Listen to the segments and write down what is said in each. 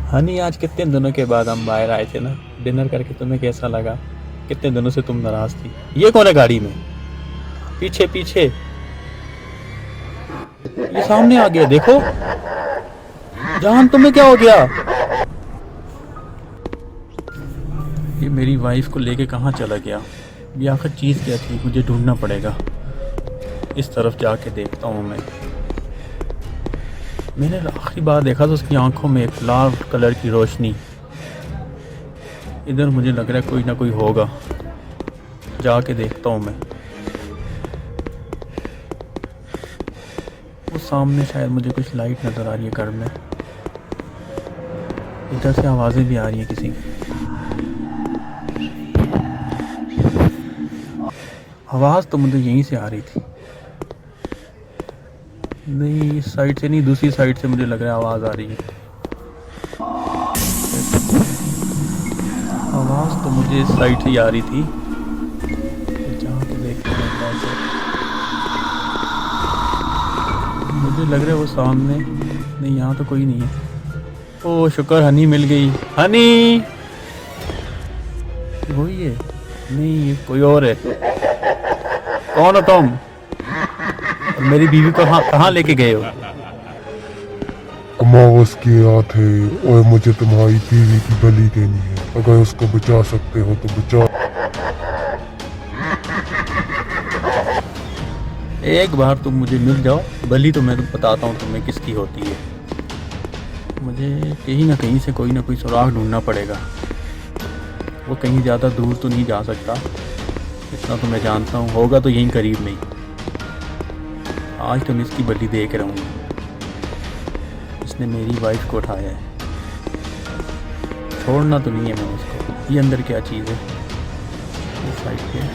हनी, आज कितने दिनों के बाद हम बाहर आए थे ना, डिनर करके तुम्हें कैसा लगा? कितने दिनों से तुम नाराज थी। ये कौन है गाड़ी में? पीछे पीछे। ये सामने आ गया, देखो। जान, तुम्हें क्या हो गया? ये मेरी वाइफ को लेके कहाँ चला गया? ये आखिर चीज़ क्या थी? मुझे ढूंढना पड़ेगा। इस तरफ जाके देखता हूँ मैं। मैंने आखिरी बार देखा तो उसकी आंखों में एक लाल कलर की रोशनी। इधर मुझे लग रहा है कोई ना कोई होगा। जाके देखता हूँ मैं। वो सामने शायद मुझे कुछ लाइट नज़र आ रही है घर में। इधर से आवाज़ें भी आ रही है किसी की। आवाज़ तो मुझे यहीं से आ रही थी। नहीं, इस साइड से नहीं, दूसरी साइड से मुझे लग रहा है आवाज़ आ रही है। आवाज़ तो मुझे इस साइड से ही आ रही थी। जहाँ पे देखते हैं कैसे। मुझे लग रहा है वो सामने। नहीं, यहाँ तो कोई नहीं है। ओह शुक्र, हनी मिल गई। हनी, वही है? नहीं, ये कोई और है। कौन हो तुम? और मेरी बीवी को कहाँ लेके गए हो? अमावस की रात है और मुझे तुम्हारी बीवी की बलि देनी है। अगर उसको बचा सकते हो तो बचा। एक बार तुम मुझे मिल जाओ, बलि तो मैं बताता हूँ तुम्हें किसकी होती है। मुझे कहीं ना कहीं से कोई ना कोई सुराग ढूंढना पड़ेगा। वो कहीं ज़्यादा दूर तो नहीं जा सकता, इतना तो मैं जानता हूँ। होगा तो यहीं करीब में ही। आज तो मैं इसकी बलि दे के रहूँगा। इसने मेरी वाइफ को उठाया है। छोड़ना तो नहीं है मैं उसको। ये अंदर क्या चीज़ है? इस साइड पे है।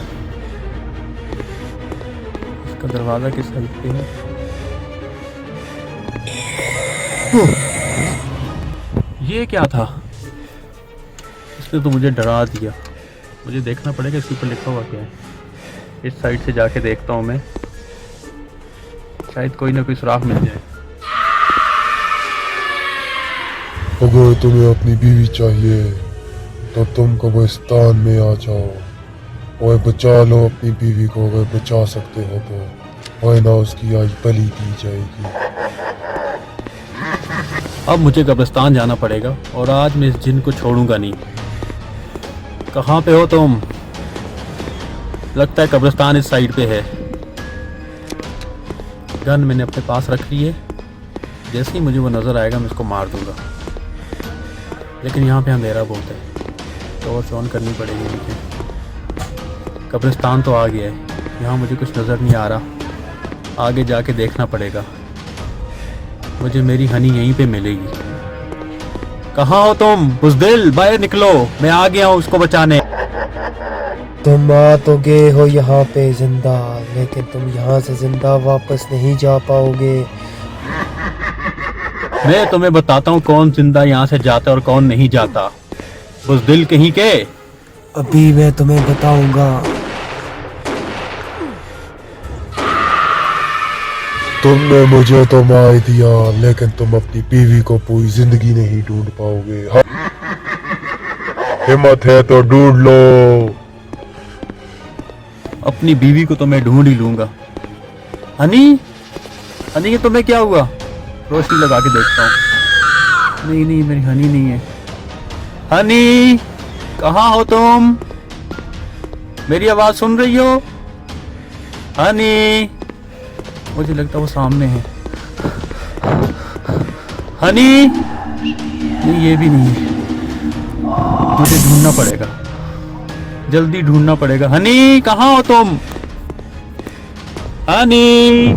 इसका दरवाज़ा किस साइड पे है? ये क्या था? इसने तो मुझे डरा दिया। मुझे देखना पड़ेगा इसके ऊपर लिखा हुआ क्या है। इस साइड से जाके देखता हूँ मैं। शायद कोई ना कोई सुराग मिल जाए। अगर तुम्हें अपनी बीवी चाहिए तो तुम कब्रिस्तान में आ जाओ और बचा लो अपनी बीवी को, अगर बचा सकते हो तो, वरना उसकी आज बलि दी जाएगी। अब मुझे कब्रिस्तान जाना पड़ेगा और आज मैं इस जिन को छोड़ूंगा नहीं। कहाँ पे हो तुम? लगता है कब्रिस्तान इस साइड पे है। गन मैंने अपने पास रख ली है। जैसे ही मुझे वो नज़र आएगा मैं उसको मार दूंगा। लेकिन यहाँ पे अंधेरा बहुत है, टॉर्च ऑन करनी पड़ेगी मुझे। कब्रिस्तान तो आ गया है। यहाँ मुझे कुछ नज़र नहीं आ रहा। आगे जाके देखना पड़ेगा। मुझे मेरी हनी यहीं पे मिलेगी। कहाँ हो तुम? बुज़दिल, बाहर निकलो, मैं आ गया हूँ उसको बचाने। तुम आ तो गए हो यहाँ पे जिंदा, लेकिन तुम यहाँ से जिंदा वापस नहीं जा पाओगे। मैं तुम्हें बताता हूँ कौन जिंदा यहाँ से जाता और कौन नहीं जाता। बुज़दिल कहीं के। अभी मैं तुम्हें बताऊंगा। तुमने मुझे तो मार दिया, लेकिन तुम अपनी बीवी को पूरी जिंदगी नहीं ढूंढ पाओगे। हिम्मत है तो ढूंढ लो। अपनी बीवी को तो मैं ढूंढ ही लूंगा। हनी, हनी ये तुम्हें क्या हुआ? रोशनी लगा के देखता हूँ। नहीं नहीं, मेरी हनी नहीं है। हनी, कहाँ हो तुम? मेरी आवाज़ सुन रही हो? हनी, मुझे लगता है वो सामने है। हनी, नहीं ये भी नहीं है। मुझे ढूंढना पड़ेगा, जल्दी ढूंढना पड़ेगा। हनी, कहाँ हो तुम? हनी,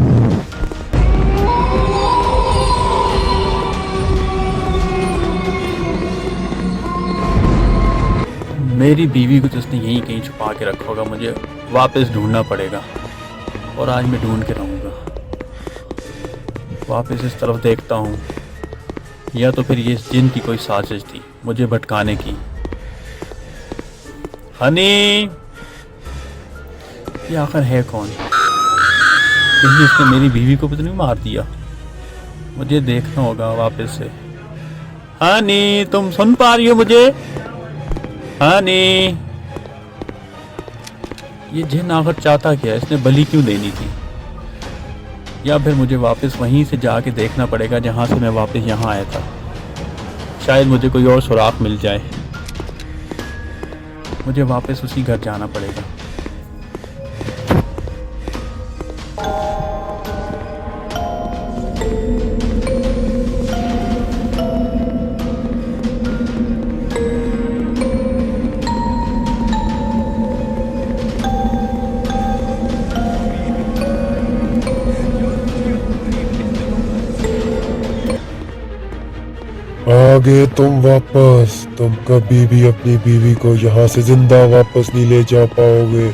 मेरी बीवी को तो उसने यहीं कहीं छुपा के रखा होगा। मुझे वापस ढूंढना पड़ेगा और आज मैं ढूंढ के रहूँगा। वापस इस तरफ देखता हूँ, या तो फिर ये जिन की कोई साजिश थी मुझे भटकाने की। हनी, ये आखिर है कौन? कहीं उसने मेरी बीवी को तो नहीं मार दिया? मुझे देखना होगा वापस से। हनी, तुम सुन पा रही हो मुझे? हनी, ये जिन आखिर चाहता क्या? इसने बलि क्यों देनी थी? या फिर मुझे वापस वहीं से जाके देखना पड़ेगा जहां से मैं वापस यहाँ आया था। शायद मुझे कोई और सुराग मिल जाए। मुझे वापस उसी घर जाना पड़ेगा। आगे तुम वापस, तुम कभी भी अपनी बीवी को यहाँ से जिंदा वापस नहीं ले जा पाओगे।